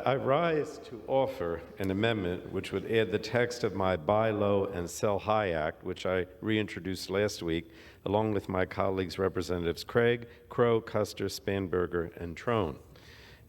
I rise to offer an amendment which would add the text of my Buy Low and Sell High Act, which I reintroduced last week, along with my colleagues Representatives Craig, Crow, Custer, Spanberger, and Trone.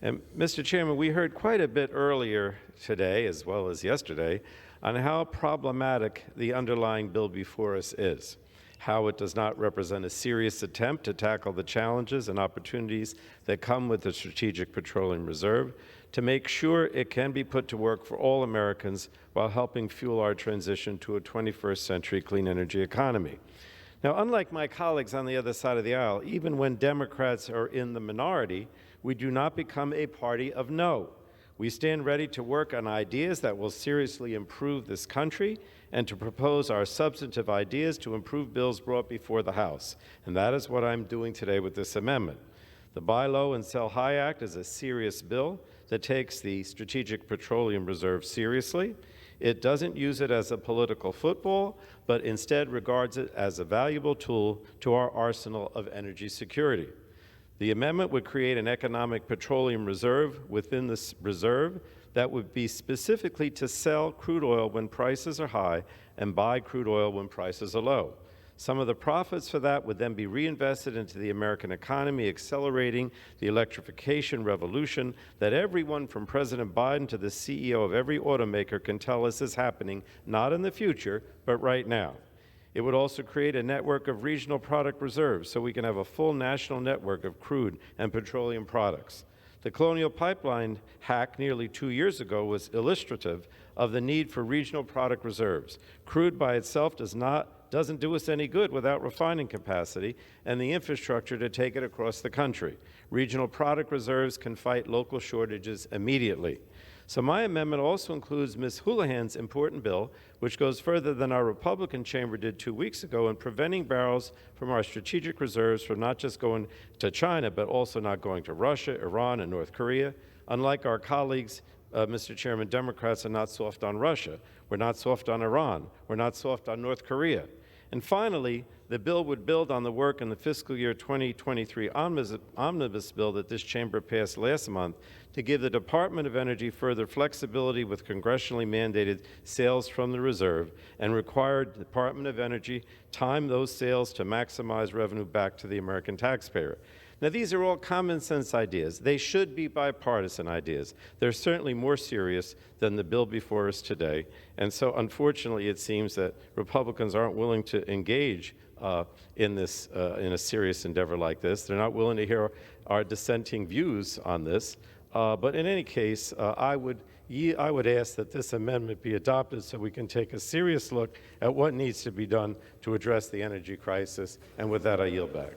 And Mr. Chairman, we heard quite a bit earlier today, as well as yesterday, on how problematic the underlying bill before us is, how it does not represent a serious attempt to tackle the challenges and opportunities that come with the Strategic Petroleum Reserve, to make sure it can be put to work for all Americans while helping fuel our transition to a 21st century clean energy economy. Now, unlike my colleagues on the other side of the aisle, even when Democrats are in the minority, we do not become a party of no. We stand ready to work on ideas that will seriously improve this country and to propose our substantive ideas to improve bills brought before the House. And that is what I'm doing today with this amendment. The Buy Low and Sell High Act is a serious bill that takes the Strategic Petroleum Reserve seriously. It doesn't use it as a political football, but instead regards it as a valuable tool to our arsenal of energy security. The amendment would create an economic petroleum reserve within this reserve that would be specifically to sell crude oil when prices are high and buy crude oil when prices are low. Some of the profits for that would then be reinvested into the American economy, accelerating the electrification revolution that everyone from President Biden to the CEO of every automaker can tell us is happening, not in the future, but right now. It would also create a network of regional product reserves so we can have a full national network of crude and petroleum products. The Colonial Pipeline hack nearly 2 years ago was illustrative of the need for regional product reserves. Crude by itself doesn't do us any good without refining capacity and the infrastructure to take it across the country. Regional product reserves can fight local shortages immediately. So my amendment also includes Ms. Houlihan's important bill, which goes further than our Republican chamber did 2 weeks ago in preventing barrels from our strategic reserves from not just going to China, but also not going to Russia, Iran, and North Korea. Unlike our colleagues, Mr. Chairman, Democrats are not soft on Russia. We're not soft on Iran. We're not soft on North Korea. And finally, the bill would build on the work in the fiscal year 2023 omnibus bill that this chamber passed last month to give the Department of Energy further flexibility with congressionally mandated sales from the reserve and required the Department of Energy time those sales to maximize revenue back to the American taxpayer. Now, these are all common sense ideas. They should be bipartisan ideas. They're certainly more serious than the bill before us today. And so, unfortunately, it seems that Republicans aren't willing to engage in a serious endeavor like this. They're not willing to hear our dissenting views on this. But in any case, I would ask that this amendment be adopted so we can take a serious look at what needs to be done to address the energy crisis. And with that, I yield back.